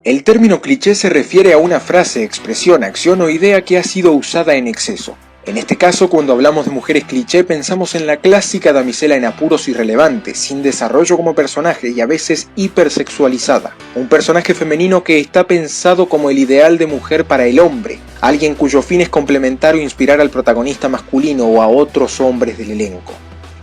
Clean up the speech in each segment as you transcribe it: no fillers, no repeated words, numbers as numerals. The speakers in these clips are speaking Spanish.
El término cliché se refiere a una frase, expresión, acción o idea que ha sido usada en exceso. En este caso, cuando hablamos de mujeres cliché, pensamos en la clásica damisela en apuros irrelevante, sin desarrollo como personaje y a veces hipersexualizada. Un personaje femenino que está pensado como el ideal de mujer para el hombre, alguien cuyo fin es complementar o inspirar al protagonista masculino o a otros hombres del elenco.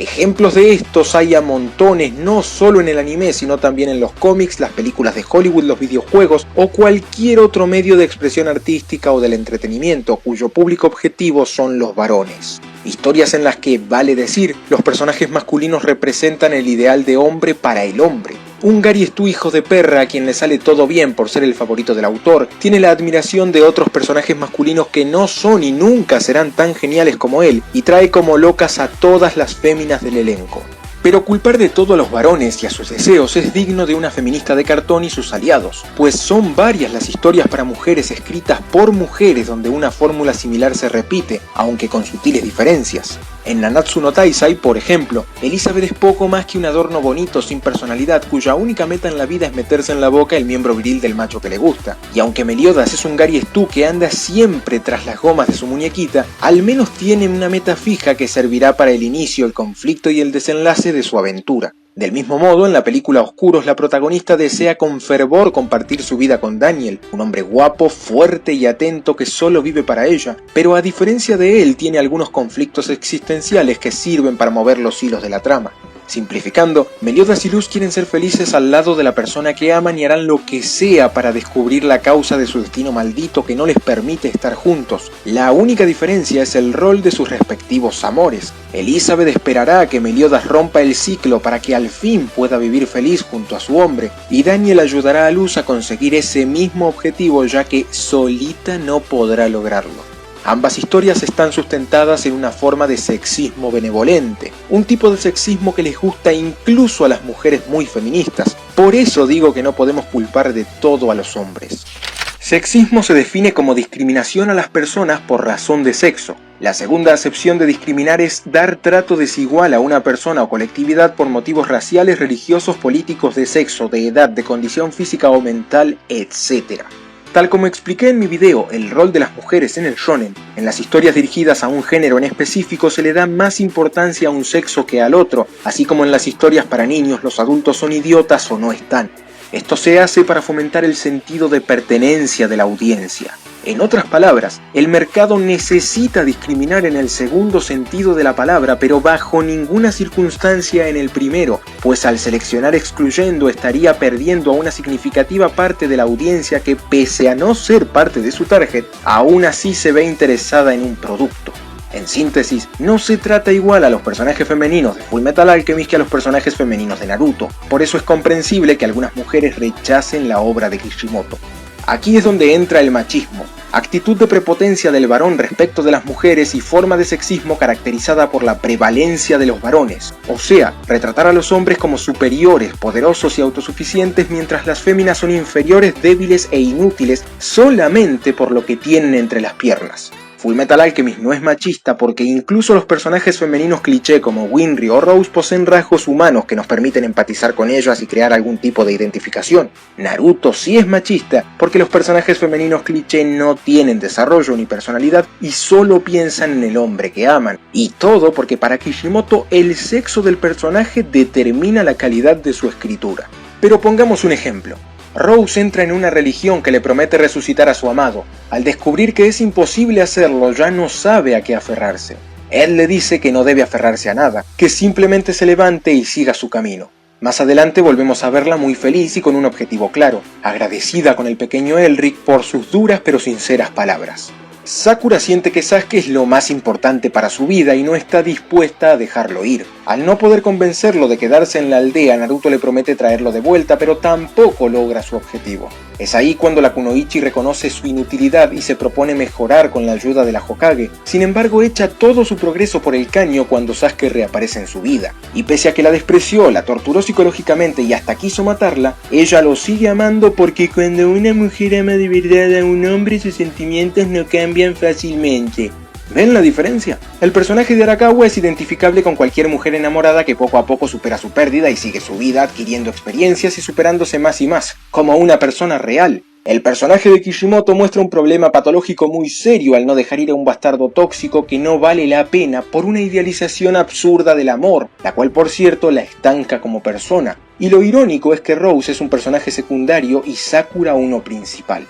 Ejemplos de estos hay a montones, no solo en el anime, sino también en los cómics, las películas de Hollywood, los videojuegos o cualquier otro medio de expresión artística o del entretenimiento, cuyo público objetivo son los varones. Historias en las que, vale decir, los personajes masculinos representan el ideal de hombre para el hombre. Un Gary Stu hijo de perra a quien le sale todo bien por ser el favorito del autor, tiene la admiración de otros personajes masculinos que no son y nunca serán tan geniales como él, y trae como locas a todas las féminas del elenco. Pero culpar de todo a los varones y a sus deseos es digno de una feminista de cartón y sus aliados, pues son varias las historias para mujeres escritas por mujeres donde una fórmula similar se repite, aunque con sutiles diferencias. En Nanatsu no Taizai, por ejemplo, Elizabeth es poco más que un adorno bonito sin personalidad cuya única meta en la vida es meterse en la boca el miembro viril del macho que le gusta. Y aunque Meliodas es un Gary Stu que anda siempre tras las gomas de su muñequita, al menos tiene una meta fija que servirá para el inicio, el conflicto y el desenlace de su aventura. Del mismo modo, en la película Oscuros, la protagonista desea con fervor compartir su vida con Daniel, un hombre guapo, fuerte y atento que solo vive para ella, pero a diferencia de él tiene algunos conflictos existenciales que sirven para mover los hilos de la trama. Simplificando, Meliodas y Luz quieren ser felices al lado de la persona que aman y harán lo que sea para descubrir la causa de su destino maldito que no les permite estar juntos. La única diferencia es el rol de sus respectivos amores. Elizabeth esperará a que Meliodas rompa el ciclo para que al fin pueda vivir feliz junto a su hombre, y Daniel ayudará a Luz a conseguir ese mismo objetivo ya que solita no podrá lograrlo. Ambas historias están sustentadas en una forma de sexismo benevolente, un tipo de sexismo que les gusta incluso a las mujeres muy feministas. Por eso digo que no podemos culpar de todo a los hombres. Sexismo se define como discriminación a las personas por razón de sexo. La segunda acepción de discriminar es dar trato desigual a una persona o colectividad por motivos raciales, religiosos, políticos, de sexo, de edad, de condición física o mental, etc. Tal como expliqué en mi video, el rol de las mujeres en el shonen, en las historias dirigidas a un género en específico se le da más importancia a un sexo que al otro, así como en las historias para niños los adultos son idiotas o no están. Esto se hace para fomentar el sentido de pertenencia de la audiencia. En otras palabras, el mercado necesita discriminar en el segundo sentido de la palabra, pero bajo ninguna circunstancia en el primero, pues al seleccionar excluyendo estaría perdiendo a una significativa parte de la audiencia que, pese a no ser parte de su target, aún así se ve interesada en un producto. En síntesis, no se trata igual a los personajes femeninos de Fullmetal Alchemist que a los personajes femeninos de Naruto, por eso es comprensible que algunas mujeres rechacen la obra de Kishimoto. Aquí es donde entra el machismo, actitud de prepotencia del varón respecto de las mujeres y forma de sexismo caracterizada por la prevalencia de los varones, o sea, retratar a los hombres como superiores, poderosos y autosuficientes mientras las féminas son inferiores, débiles e inútiles solamente por lo que tienen entre las piernas. Fullmetal Alchemist no es machista porque incluso los personajes femeninos cliché como Winry o Rose poseen rasgos humanos que nos permiten empatizar con ellas y crear algún tipo de identificación. Naruto sí es machista porque los personajes femeninos cliché no tienen desarrollo ni personalidad y solo piensan en el hombre que aman. Y todo porque para Kishimoto el sexo del personaje determina la calidad de su escritura. Pero pongamos un ejemplo. Rose entra en una religión que le promete resucitar a su amado. Al descubrir que es imposible hacerlo, ya no sabe a qué aferrarse. Él le dice que no debe aferrarse a nada, que simplemente se levante y siga su camino. Más adelante volvemos a verla muy feliz y con un objetivo claro, agradecida con el pequeño Elric por sus duras pero sinceras palabras. Sakura siente que Sasuke es lo más importante para su vida y no está dispuesta a dejarlo ir. Al no poder convencerlo de quedarse en la aldea, Naruto le promete traerlo de vuelta, pero tampoco logra su objetivo. Es ahí cuando la Kunoichi reconoce su inutilidad y se propone mejorar con la ayuda de la Hokage. Sin embargo, echa todo su progreso por el caño cuando Sasuke reaparece en su vida. Y pese a que la despreció, la torturó psicológicamente y hasta quiso matarla, ella lo sigue amando porque cuando una mujer ama de verdad a un hombre, sus sentimientos no cambian fácilmente. ¿Ven la diferencia? El personaje de Arakawa es identificable con cualquier mujer enamorada que poco a poco supera su pérdida y sigue su vida adquiriendo experiencias y superándose más y más, como una persona real. El personaje de Kishimoto muestra un problema patológico muy serio al no dejar ir a un bastardo tóxico que no vale la pena por una idealización absurda del amor, la cual por cierto la estanca como persona. Y lo irónico es que Rose es un personaje secundario y Sakura uno principal.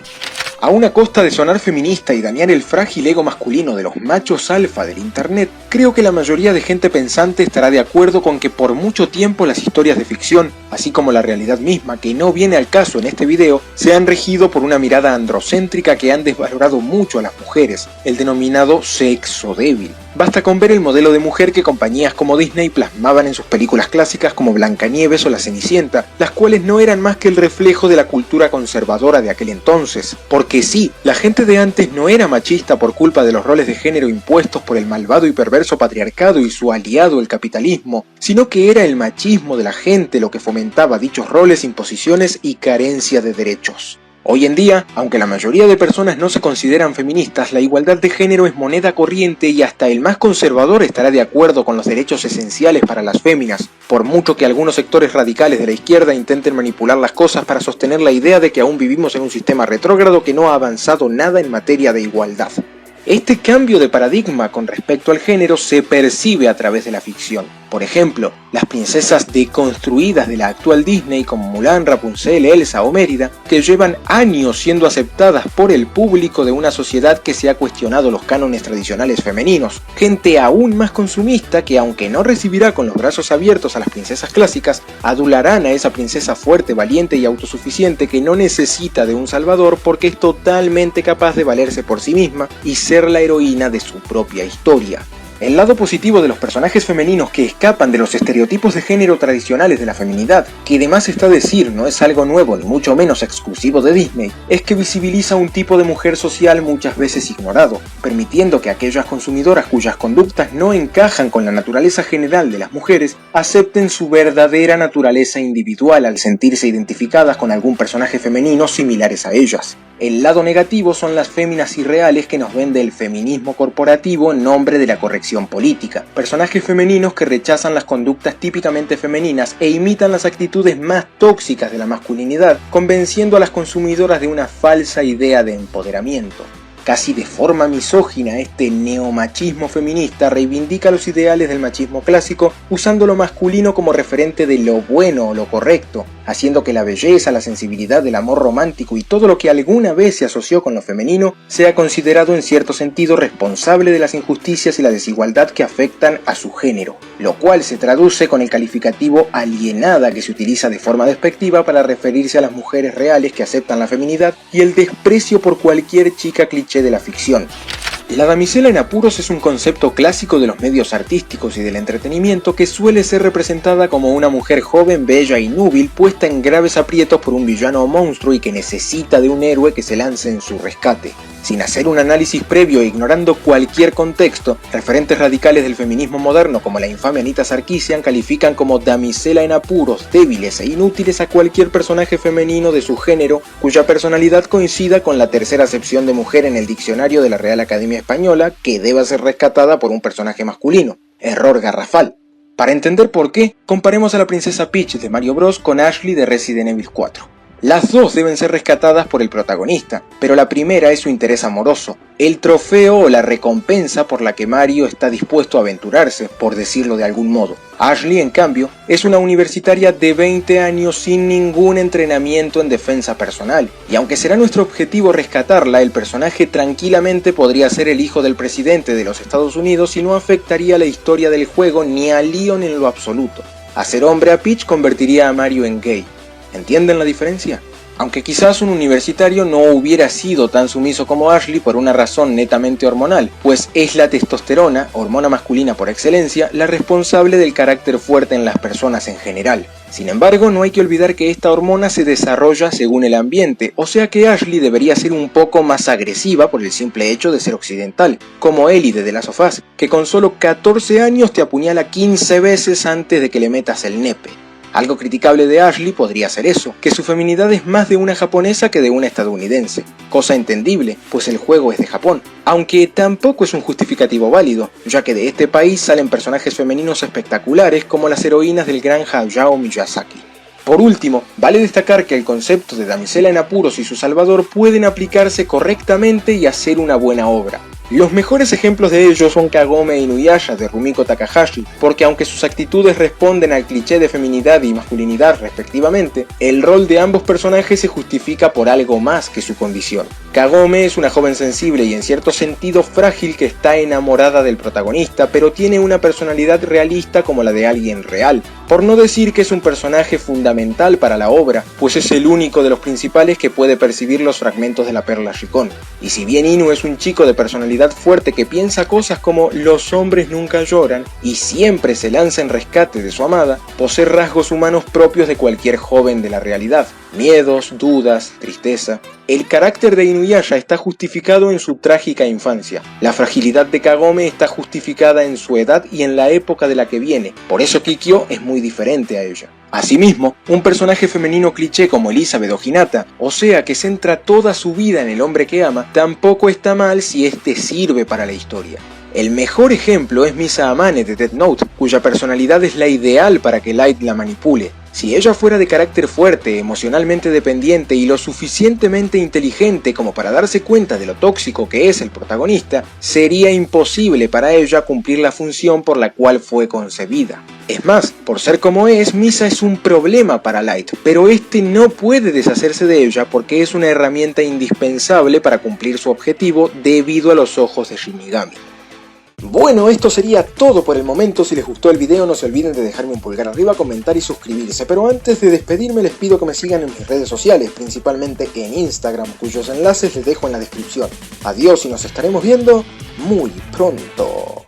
Aún a costa de sonar feminista y dañar el frágil ego masculino de los machos alfa del internet, creo que la mayoría de gente pensante estará de acuerdo con que por mucho tiempo las historias de ficción, así como la realidad misma, que no viene al caso en este video, se han regido por una mirada androcéntrica que han desvalorado mucho a las mujeres, el denominado sexo débil. Basta con ver el modelo de mujer que compañías como Disney plasmaban en sus películas clásicas como Blancanieves o La Cenicienta, las cuales no eran más que el reflejo de la cultura conservadora de aquel entonces. Porque sí, la gente de antes no era machista por culpa de los roles de género impuestos por el malvado y perverso patriarcado y su aliado el capitalismo, sino que era el machismo de la gente lo que fomentaba dichos roles, imposiciones y carencia de derechos. Hoy en día, aunque la mayoría de personas no se consideran feministas, la igualdad de género es moneda corriente y hasta el más conservador estará de acuerdo con los derechos esenciales para las féminas, por mucho que algunos sectores radicales de la izquierda intenten manipular las cosas para sostener la idea de que aún vivimos en un sistema retrógrado que no ha avanzado nada en materia de igualdad. Este cambio de paradigma con respecto al género se percibe a través de la ficción. Por ejemplo, las princesas deconstruidas de la actual Disney como Mulan, Rapunzel, Elsa o Mérida, que llevan años siendo aceptadas por el público de una sociedad que se ha cuestionado los cánones tradicionales femeninos. Gente aún más consumista que, aunque no recibirá con los brazos abiertos a las princesas clásicas, adularán a esa princesa fuerte, valiente y autosuficiente que no necesita de un salvador porque es totalmente capaz de valerse por sí misma y ser la heroína de su propia historia. El lado positivo de los personajes femeninos que escapan de los estereotipos de género tradicionales de la feminidad, que además está decir no es algo nuevo ni mucho menos exclusivo de Disney, es que visibiliza un tipo de mujer social muchas veces ignorado, permitiendo que aquellas consumidoras cuyas conductas no encajan con la naturaleza general de las mujeres, acepten su verdadera naturaleza individual al sentirse identificadas con algún personaje femenino similares a ellas. El lado negativo son las féminas irreales que nos vende el feminismo corporativo en nombre de la corrección política. Personajes femeninos que rechazan las conductas típicamente femeninas e imitan las actitudes más tóxicas de la masculinidad, convenciendo a las consumidoras de una falsa idea de empoderamiento. Casi de forma misógina, este neomachismo feminista reivindica los ideales del machismo clásico usando lo masculino como referente de lo bueno o lo correcto, haciendo que la belleza, la sensibilidad, el amor romántico y todo lo que alguna vez se asoció con lo femenino sea considerado en cierto sentido responsable de las injusticias y la desigualdad que afectan a su género, lo cual se traduce con el calificativo alienada que se utiliza de forma despectiva para referirse a las mujeres reales que aceptan la feminidad y el desprecio por cualquier chica cliché de la ficción. La damisela en apuros es un concepto clásico de los medios artísticos y del entretenimiento que suele ser representada como una mujer joven, bella y núbil puesta en graves aprietos por un villano o monstruo y que necesita de un héroe que se lance en su rescate. Sin hacer un análisis previo e ignorando cualquier contexto, referentes radicales del feminismo moderno como la infame Anita Sarkeesian califican como damisela en apuros, débiles e inútiles a cualquier personaje femenino de su género cuya personalidad coincida con la tercera acepción de mujer en el diccionario de la Real Academia Española que deba ser rescatada por un personaje masculino. Error garrafal. Para entender por qué, comparemos a la princesa Peach de Mario Bros con Ashley de Resident Evil 4. Las dos deben ser rescatadas por el protagonista, pero la primera es su interés amoroso, el trofeo o la recompensa por la que Mario está dispuesto a aventurarse, por decirlo de algún modo. Ashley, en cambio, es una universitaria de 20 años sin ningún entrenamiento en defensa personal, y aunque será nuestro objetivo rescatarla, el personaje tranquilamente podría ser el hijo del presidente de los Estados Unidos y no afectaría la historia del juego ni a Leon en lo absoluto. Hacer hombre a Peach convertiría a Mario en gay. ¿Entienden la diferencia? Aunque quizás un universitario no hubiera sido tan sumiso como Ashley por una razón netamente hormonal, pues es la testosterona, hormona masculina por excelencia, la responsable del carácter fuerte en las personas en general. Sin embargo, no hay que olvidar que esta hormona se desarrolla según el ambiente, o sea que Ashley debería ser un poco más agresiva por el simple hecho de ser occidental, como Ellie de The Last of Us, que con solo 14 años te apuñala 15 veces antes de que le metas el nepe. Algo criticable de Ashley podría ser eso, que su feminidad es más de una japonesa que de una estadounidense, cosa entendible, pues el juego es de Japón, aunque tampoco es un justificativo válido, ya que de este país salen personajes femeninos espectaculares como las heroínas del gran Hayao Miyazaki. Por último, vale destacar que el concepto de damisela en apuros y su salvador pueden aplicarse correctamente y hacer una buena obra. Los mejores ejemplos de ello son Kagome e Inuyasha de Rumiko Takahashi, porque aunque sus actitudes responden al cliché de feminidad y masculinidad respectivamente, el rol de ambos personajes se justifica por algo más que su condición. Kagome es una joven sensible y en cierto sentido frágil que está enamorada del protagonista, pero tiene una personalidad realista como la de alguien real, por no decir que es un personaje fundamental para la obra, pues es el único de los principales que puede percibir los fragmentos de la perla Rikon. Y si bien Inu es un chico de personalidad fuerte que piensa cosas como los hombres nunca lloran y siempre se lanza en rescate de su amada, posee rasgos humanos propios de cualquier joven de la realidad: miedos, dudas, tristeza. El carácter de Inuyasha está justificado en su trágica infancia. La fragilidad de Kagome está justificada en su edad y en la época de la que viene, por eso Kikyo es muy diferente a ella. Asimismo, un personaje femenino cliché como Elizabeth o Hinata, o sea que centra toda su vida en el hombre que ama, tampoco está mal si este sirve para la historia. El mejor ejemplo es Misa Amane de Death Note, cuya personalidad es la ideal para que Light la manipule. Si ella fuera de carácter fuerte, emocionalmente dependiente y lo suficientemente inteligente como para darse cuenta de lo tóxico que es el protagonista, sería imposible para ella cumplir la función por la cual fue concebida. Es más, por ser como es, Misa es un problema para Light, pero este no puede deshacerse de ella porque es una herramienta indispensable para cumplir su objetivo debido a los ojos de Shinigami. Bueno, esto sería todo por el momento. Si les gustó el video no se olviden de dejarme un pulgar arriba, comentar y suscribirse. Pero antes de despedirme les pido que me sigan en mis redes sociales, principalmente en Instagram, cuyos enlaces les dejo en la descripción. Adiós y nos estaremos viendo muy pronto.